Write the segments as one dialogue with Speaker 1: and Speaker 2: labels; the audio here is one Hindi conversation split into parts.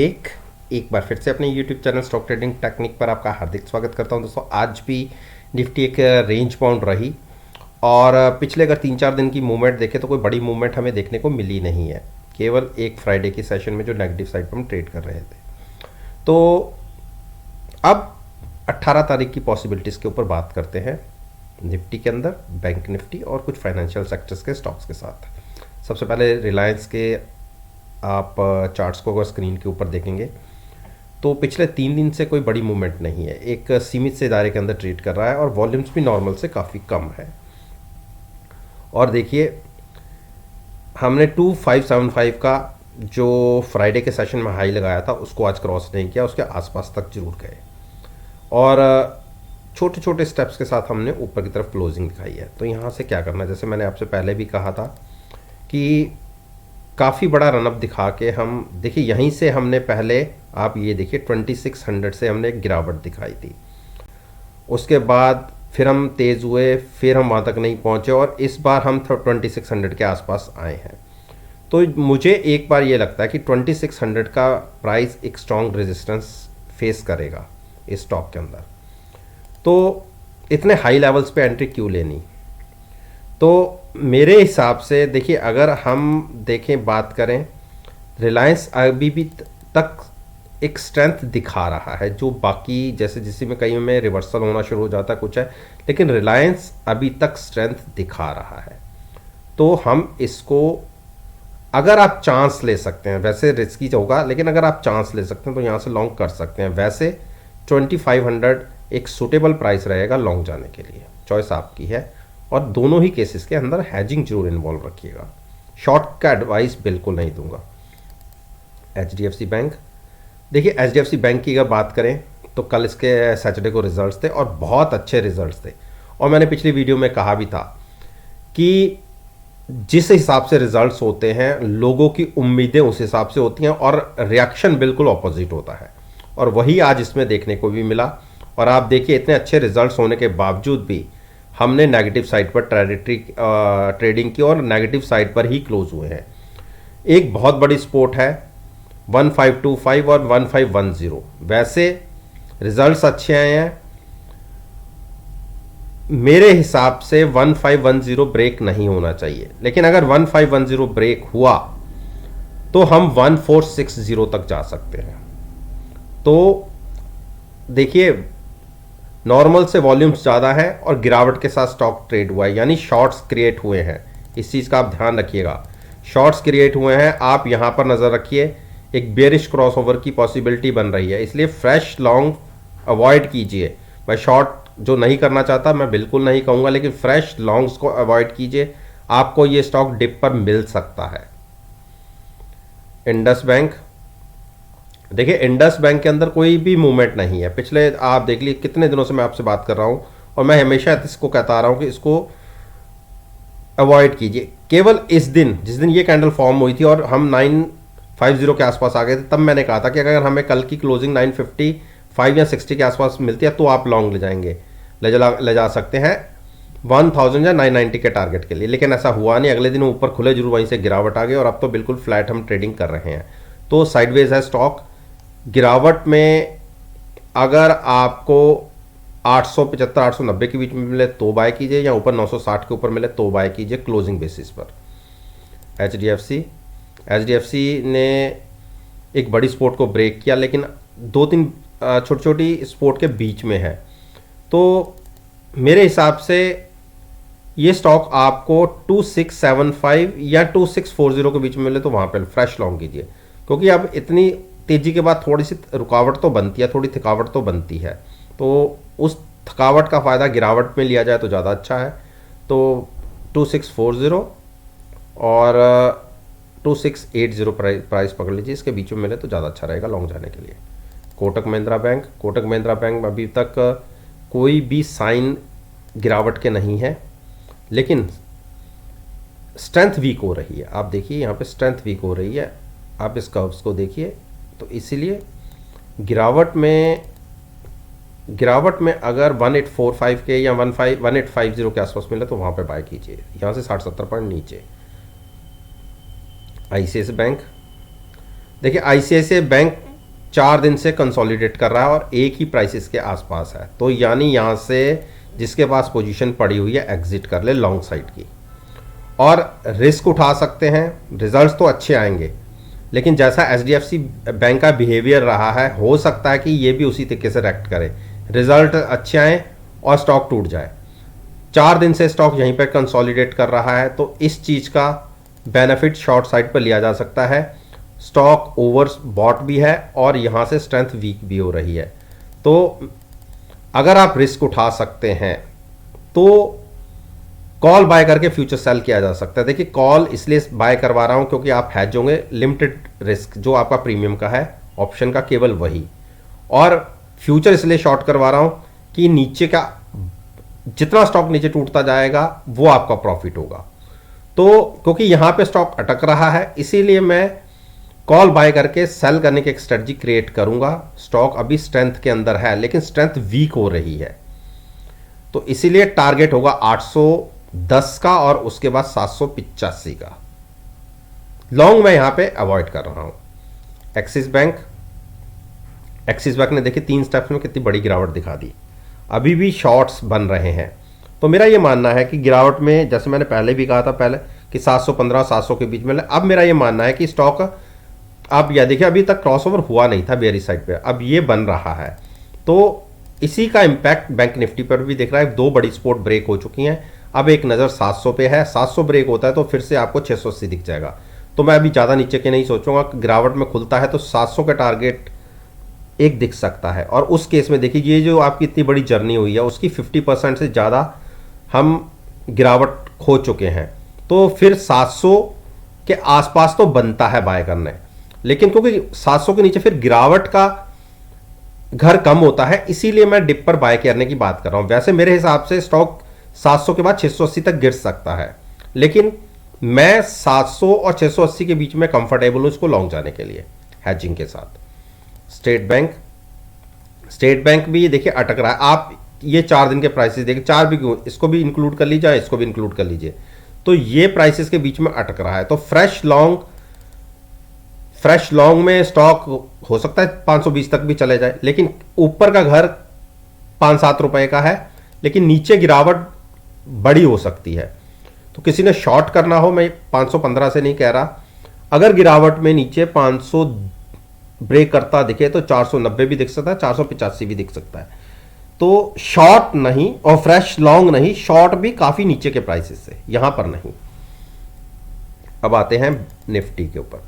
Speaker 1: एक बार फिर से अपने YouTube channel stock trading technique पर आपका हार्दिक स्वागत करता हूं। दोस्तों आज भी निफ्टी एक रेंज बाउंड रही और पिछले अगर 3-4 दिन की मूवमेंट देखें तो कोई बड़ी मूवमेंट हमें देखने को मिली नहीं है, केवल एक फ्राइडे की सेशन में जो नेगेटिव साइड पर हम ट्रेड कर रहे थे। तो अब 18 तारीख की पॉसिबिलिटीज़ के ऊपर बात करते हैं निफ्टी के अंदर, बैंक निफ्टी और कुछ फाइनेंशियल सेक्टर्स के स्टॉक्स के साथ। सबसे पहले रिलायंस के आप चार्ट्स को अगर स्क्रीन के ऊपर देखेंगे तो पिछले 3 दिन से कोई बड़ी मूवमेंट नहीं है, एक सीमित से दायरे के अंदर ट्रेड कर रहा है और वॉल्यूम्स भी नॉर्मल से काफ़ी कम है। और देखिए हमने 2575 का जो फ्राइडे के सेशन में हाई लगाया था उसको आज क्रॉस नहीं किया, उसके आसपास तक जरूर गए और छोटे छोटे स्टेप्स के साथ हमने ऊपर की तरफ क्लोजिंग दिखाई है। तो यहाँ से क्या करना है, जैसे मैंने आपसे पहले भी कहा था कि काफ़ी बड़ा रनअप दिखा के हम देखिए, यहीं से हमने पहले आप ये देखिए 2600 से हमने एक गिरावट दिखाई थी, उसके बाद फिर हम तेज़ हुए, फिर हम वहाँ तक नहीं पहुँचे और इस बार हम 2600 के आसपास आए हैं। तो मुझे एक बार ये लगता है कि 2600 का प्राइस एक स्ट्रॉन्ग रेजिस्टेंस फेस करेगा इस स्टॉक के अंदर। तो इतने हाई लेवल्स पे एंट्री क्यों लेनी। तो मेरे हिसाब से देखिए, अगर हम देखें बात करें, रिलायंस अभी भी तक एक स्ट्रेंथ दिखा रहा है, जो बाकी जैसे जिसी में कहीं में रिवर्सल होना शुरू हो जाता है कुछ है, लेकिन रिलायंस अभी तक स्ट्रेंथ दिखा रहा है। तो हम इसको अगर आप चांस ले सकते हैं, वैसे रिस्की होगा लेकिन अगर आप चांस ले सकते हैं तो यहाँ से लॉन्ग कर सकते हैं। वैसे 2500 एक सूटेबल प्राइस रहेगा लॉन्ग जाने के लिए, चॉइस आपकी है। और दोनों ही केसेस के अंदर हैजिंग जरूर इन्वॉल्व रखिएगा, शॉर्ट का एडवाइस बिल्कुल नहीं दूंगा। HDFC बैंक, देखिए HDFC बैंक की अगर बात करें तो कल इसके सैटरडे को रिजल्ट्स थे और बहुत अच्छे रिजल्ट्स थे और मैंने पिछली वीडियो में कहा भी था कि जिस हिसाब से रिजल्ट्स होते हैं लोगों की उम्मीदें उस हिसाब से होती हैं और रिएक्शन बिल्कुल ऑपोजिट होता है, और वही आज इसमें देखने को भी मिला। और आप देखिए इतने अच्छे रिजल्ट्स होने के बावजूद भी हमने नेगेटिव साइड पर ट्रेडिंग की और नेगेटिव साइड पर ही क्लोज हुए हैं। एक बहुत बड़ी सपोर्ट है 1525 और 1510। वैसे रिजल्ट्स अच्छे आए हैं, मेरे हिसाब से 1510 ब्रेक नहीं होना चाहिए, लेकिन अगर 1510 ब्रेक हुआ तो हम 1460 तक जा सकते हैं। तो देखिए नॉर्मल से वॉल्यूम्स ज़्यादा है और गिरावट के साथ स्टॉक ट्रेड हुआ है, यानी शॉर्ट्स क्रिएट हुए हैं। इस चीज़ का आप ध्यान रखिएगा, शॉर्ट्स क्रिएट हुए हैं। आप यहाँ पर नज़र रखिए, एक बेरिश क्रॉसओवर की पॉसिबिलिटी बन रही है, इसलिए फ्रेश लॉन्ग अवॉइड कीजिए। मैं शॉर्ट जो नहीं करना चाहता मैं बिल्कुल नहीं कहूँगा, लेकिन फ्रेश लॉन्ग्स को अवॉइड कीजिए, आपको ये स्टॉक डिप पर मिल सकता है। इंडस बैंक, देखिए इंडस बैंक के अंदर कोई भी मूवमेंट नहीं है। पिछले आप देख लीजिए कितने दिनों से मैं आपसे बात कर रहा हूं और मैं हमेशा इसको कहता आ रहा हूं कि इसको अवॉइड कीजिए। केवल इस दिन, जिस दिन ये कैंडल फॉर्म हुई थी और हम 950 के आसपास आ गए थे, तब मैंने कहा था कि अगर हमें कल की क्लोजिंग 955 या 60 के आसपास मिलती है तो आप लॉन्ग ले जाएंगे, ले जा सकते हैं 1000 या 990 के टारगेट के लिए। लेकिन ऐसा हुआ नहीं, अगले दिन ऊपर खुले जरूर, वहीं से गिरावट आ गई और अब तो बिल्कुल फ्लैट हम ट्रेडिंग कर रहे हैं। तो साइडवेज है स्टॉक। गिरावट में अगर आपको 875 890 के बीच में मिले तो बाय कीजिए, या ऊपर 960 के ऊपर मिले तो बाय कीजिए क्लोजिंग बेसिस पर। HDFC ने एक बड़ी सपोर्ट को ब्रेक किया, लेकिन 2-3 छोटी छोटी सपोर्ट के बीच में है। तो मेरे हिसाब से ये स्टॉक आपको 2675 या 2640 के बीच में मिले तो वहाँ पर फ्रेश लॉन्ग कीजिए, क्योंकि अब इतनी तेजी के बाद थोड़ी सी रुकावट तो बनती है, थोड़ी थकावट तो बनती है। तो उस थकावट का फ़ायदा गिरावट में लिया जाए तो ज़्यादा अच्छा है। तो 2640 और 2680 प्राइस पकड़ लीजिए, इसके बीच में मिले तो ज़्यादा अच्छा रहेगा लॉन्ग जाने के लिए। कोटक महिंद्रा बैंक में अभी तक कोई भी साइन गिरावट के नहीं है, लेकिन स्ट्रेंथ वीक हो रही है। आप देखिए यहाँ पे स्ट्रेंथ वीक हो रही है, आप इस कर्व्स को देखिए। तो इसीलिए गिरावट में अगर 1845 के या 1850 के आसपास मिले तो वहाँ पे बाय कीजिए, यहाँ से 60-70 पॉइंट नीचे। ICICI बैंक, देखिए ICICI बैंक 4 दिन से कंसोलिडेट कर रहा है और एक ही प्राइसेस के आसपास है। तो यानी यहाँ से जिसके पास पोजीशन पड़ी हुई है एग्जिट कर ले लॉन्ग साइड की, और रिस्क उठा सकते हैं। रिजल्ट्स तो अच्छे आएंगे, लेकिन जैसा एचडीएफसी बैंक का बिहेवियर रहा है, हो सकता है कि ये भी उसी तरीके से रिएक्ट करे, रिजल्ट अच्छे आए और स्टॉक टूट जाए। 4 दिन से स्टॉक यहीं पर कंसोलिडेट कर रहा है, तो इस चीज़ का बेनिफिट शॉर्ट साइड पर लिया जा सकता है। स्टॉक ओवर बॉट भी है और यहाँ से स्ट्रेंथ वीक भी हो रही है। तो अगर आप रिस्क उठा सकते हैं तो कॉल बाय करके फ्यूचर सेल किया जा सकता है। देखिए, कॉल इसलिए बाय करवा रहा हूं क्योंकि आप हैज होंगे, लिमिटेड रिस्क जो आपका प्रीमियम का है ऑप्शन का केवल वही, और फ्यूचर इसलिए शॉर्ट करवा रहा हूं कि नीचे का जितना स्टॉक नीचे टूटता जाएगा वो आपका प्रॉफिट होगा। तो क्योंकि यहां पे स्टॉक अटक रहा है, इसीलिए मैं कॉल बाय करके सेल करने की एक स्ट्रेटजी क्रिएट करूंगा। स्टॉक अभी स्ट्रेंथ के अंदर है लेकिन स्ट्रेंथ वीक हो रही है, तो इसीलिए टारगेट होगा 810 का और उसके बाद 785 का। लॉन्ग मैं यहां पे अवॉइड कर रहा हूं। एक्सिस बैंक ने देखिए 3 स्टेप्स में कितनी बड़ी गिरावट दिखा दी, अभी भी शॉर्ट्स बन रहे हैं। तो मेरा ये मानना है कि गिरावट में, जैसे मैंने पहले भी कहा था पहले कि 715 700 के बीच में, अब मेरा ये मानना है कि स्टॉक, आप यह देखिए अभी तक क्रॉसओवर हुआ नहीं था बेयरिश साइड पे, अब ये बन रहा है। तो इसी का इंपैक्ट बैंक निफ्टी पर भी दिख रहा है। 2 बड़ी सपोर्ट ब्रेक हो चुकी हैं, अब एक नज़र 700 पे है। 700 ब्रेक होता है तो फिर से आपको 680 दिख जाएगा। तो मैं अभी ज़्यादा नीचे के नहीं सोचूंगा, गिरावट में खुलता है तो 700 का टारगेट एक दिख सकता है। और उस केस में देखिए, ये जो आपकी इतनी बड़ी जर्नी हुई है उसकी 50% से ज़्यादा हम गिरावट खो चुके हैं। तो फिर 700 के आसपास तो बनता है बाय करने, लेकिन क्योंकि 700 के नीचे फिर गिरावट का घर कम होता है, इसीलिए मैं डिप पर बाय करने की बात कर रहा हूं। वैसे मेरे हिसाब से स्टॉक 700 के बाद 680 तक गिर सकता है, लेकिन मैं 700 और 680 के बीच में कंफर्टेबल हूं इसको लॉन्ग जाने के लिए हैजिंग के साथ। स्टेट बैंक भी देखिए अटक रहा है। आप ये 4 दिन के प्राइसेस देखिए, 4 भी क्यों, इसको भी इंक्लूड कर लीजिए, इसको भी इंक्लूड कर लीजिए, तो ये प्राइसेस के बीच में अटक रहा है। तो फ्रेश लॉन्ग में स्टॉक हो सकता है 520 तक भी चले जाए, लेकिन ऊपर का घर 5-7 रुपए का है, लेकिन नीचे गिरावट बड़ी हो सकती है। तो किसी ने शॉर्ट करना हो, मैं 515 से नहीं कह रहा, अगर गिरावट में नीचे 500 ब्रेक करता दिखे तो 490 भी दिख सकता है, 485 भी दिख सकता है। तो शॉर्ट नहीं और फ्रेश लॉन्ग नहीं, शॉर्ट भी काफी नीचे के प्राइसेस से, यहां पर नहीं। अब आते हैं निफ्टी के ऊपर।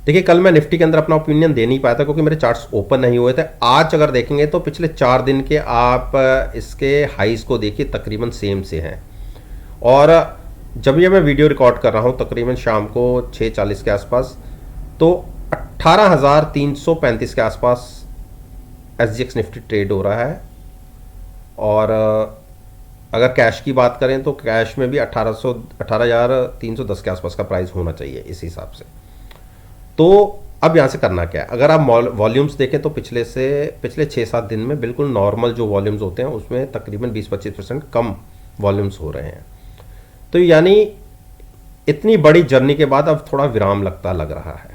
Speaker 1: देखिए, कल मैं निफ्टी के अंदर अपना ओपिनियन दे नहीं पाया था क्योंकि मेरे चार्ट्स ओपन नहीं हुए थे। आज अगर देखेंगे तो पिछले 4 दिन के आप इसके हाईज को देखिए, तकरीबन सेम से हैं। और जब ये मैं वीडियो रिकॉर्ड कर रहा हूँ तकरीबन शाम को 6:40 के आसपास, तो 18,335 के आसपास एसजीएक्स निफ्टी ट्रेड हो रहा है। और अगर कैश की बात करें तो कैश में भी 18,310 के आसपास का प्राइस होना चाहिए इस हिसाब से। तो अब यहाँ से करना क्या है, अगर आप वॉल्यूम्स देखें तो पिछले 6-7 दिन में बिल्कुल नॉर्मल जो वॉल्यूम्स होते हैं उसमें तकरीबन 20-25% कम वॉल्यूम्स हो रहे हैं। तो यानी इतनी बड़ी जर्नी के बाद अब थोड़ा विराम लग रहा है।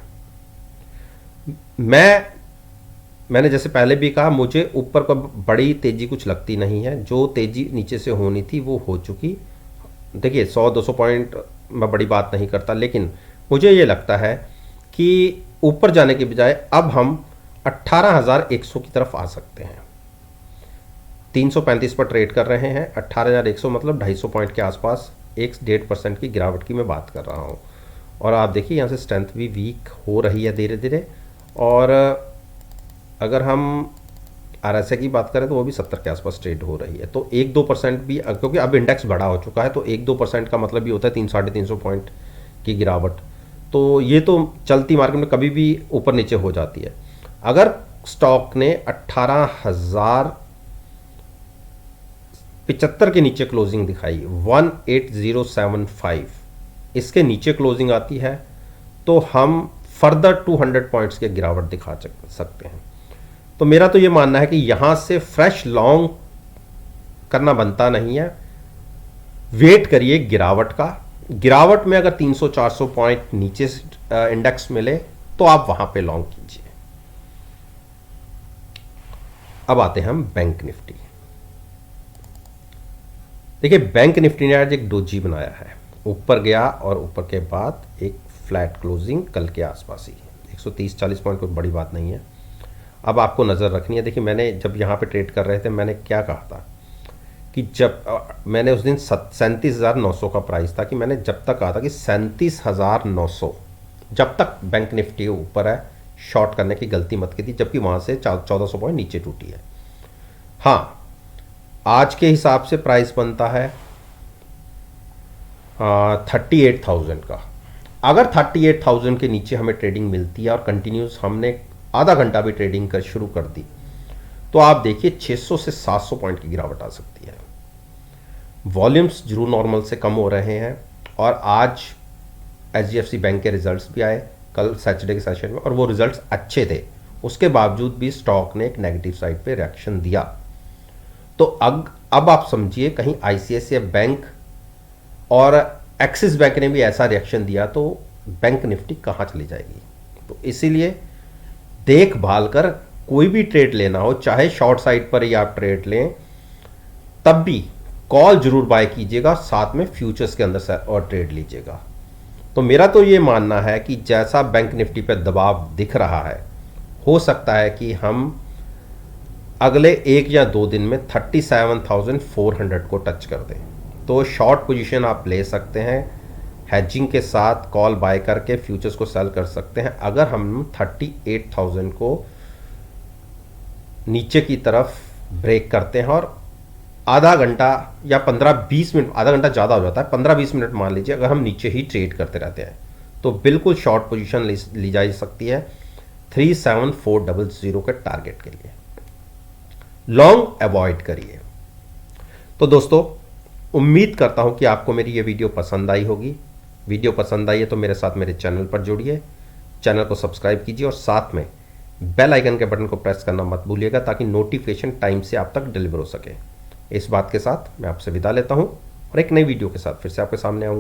Speaker 1: मैंने जैसे पहले भी कहा, मुझे ऊपर को बड़ी तेजी कुछ लगती नहीं है। जो तेजी नीचे से होनी थी वो हो चुकी। देखिए, 100-200 पॉइंट मैं बड़ी बात नहीं करता, लेकिन मुझे ये लगता है कि ऊपर जाने के बजाय अब हम 18,100 की तरफ आ सकते हैं। 335 पर ट्रेड कर रहे हैं, 18,100 मतलब 250 पॉइंट के आसपास 1-1.5% की गिरावट की मैं बात कर रहा हूँ। और आप देखिए यहाँ से स्ट्रेंथ भी वीक हो रही है धीरे धीरे। और अगर हम आरएसआई की बात करें तो वो भी 70 के आसपास ट्रेड हो रही है। तो 1-2% भी, क्योंकि अब इंडेक्स बड़ा हो चुका है, तो 1-2% का मतलब भी होता है 300-350 पॉइंट की गिरावट। तो ये तो चलती मार्केट में कभी भी ऊपर नीचे हो जाती है। अगर स्टॉक ने 18,075 के नीचे क्लोजिंग दिखाई, 18075, इसके नीचे क्लोजिंग आती है तो हम फर्दर 200 पॉइंट्स के गिरावट दिखा सकते हैं। तो मेरा तो ये मानना है कि यहां से फ्रेश लॉन्ग करना बनता नहीं है, वेट करिए गिरावट का। गिरावट में अगर 300-400 पॉइंट नीचे इंडेक्स मिले तो आप वहां पे लॉन्ग कीजिए। अब आते हैं हम बैंक निफ्टी। देखिए बैंक निफ्टी ने आज एक डोजी बनाया है, ऊपर गया और ऊपर के बाद एक फ्लैट क्लोजिंग कल के आसपास ही, 130-40 पॉइंट कोई बड़ी बात नहीं है। अब आपको नज़र रखनी है। देखिए मैंने जब यहाँ पे ट्रेड कर रहे थे मैंने क्या कहा था कि जब मैंने उस दिन 37,900 का प्राइस था कि मैंने जब तक कहा था कि 37,900 जब तक बैंक निफ्टी ऊपर है शॉर्ट करने की गलती मत की थी, जबकि वहाँ से 1400 पॉइंट नीचे टूटी है। हाँ, आज के हिसाब से प्राइस बनता है 38,000 का। अगर 38,000 के नीचे हमें ट्रेडिंग मिलती है और कंटिन्यूस हमने आधा घंटा भी ट्रेडिंग कर शुरू कर दी तो आप देखिए 600 से 700 पॉइंट की गिरावट आ सकती है। वॉल्यूम्स जरूर नॉर्मल से कम हो रहे हैं और आज HDFC बैंक के रिजल्ट्स भी आए कल सैटरडे के सेशन में और वो रिजल्ट्स अच्छे थे, उसके बावजूद भी स्टॉक ने एक नेगेटिव साइड पे रिएक्शन दिया। तो अब आप समझिए कहीं ICICI बैंक और एक्सिस बैंक ने भी ऐसा रिएक्शन दिया तो बैंक निफ्टी कहाँ चली जाएगी। तो इसीलिए देखभाल कर कोई भी ट्रेड लेना हो, चाहे शॉर्ट साइड पर ही आप ट्रेड लें, तब भी कॉल जरूर बाय कीजिएगा, साथ में फ्यूचर्स के अंदर और ट्रेड लीजिएगा। तो मेरा तो ये मानना है कि जैसा बैंक निफ्टी पे दबाव दिख रहा है, हो सकता है कि हम अगले 1 या 2 दिन में 37,400 को टच कर दें। तो शॉर्ट पोजीशन आप ले सकते हैं, हेजिंग के साथ कॉल बाय करके फ्यूचर्स को सेल कर सकते हैं। अगर हम 38,000 को नीचे की तरफ ब्रेक करते हैं और आधा घंटा या 15-20 मिनट, आधा घंटा ज़्यादा हो जाता है, 15-20 मिनट मान लीजिए, अगर हम नीचे ही ट्रेड करते रहते हैं तो बिल्कुल शॉर्ट पोजीशन ली जा सकती है 37,400 के टारगेट के लिए। लॉन्ग अवॉइड करिए। तो दोस्तों उम्मीद करता हूं कि आपको मेरी ये वीडियो पसंद आई होगी। वीडियो पसंद आई है तो मेरे साथ मेरे चैनल पर जुड़िए, चैनल को सब्सक्राइब कीजिए और साथ में बेल आइकन के बटन को प्रेस करना मत भूलिएगा ताकि नोटिफिकेशन टाइम से आप तक डिलीवर हो सके। इस बात के साथ मैं आपसे विदा लेता हूं और एक नई वीडियो के साथ फिर से आपके सामने आऊंगा।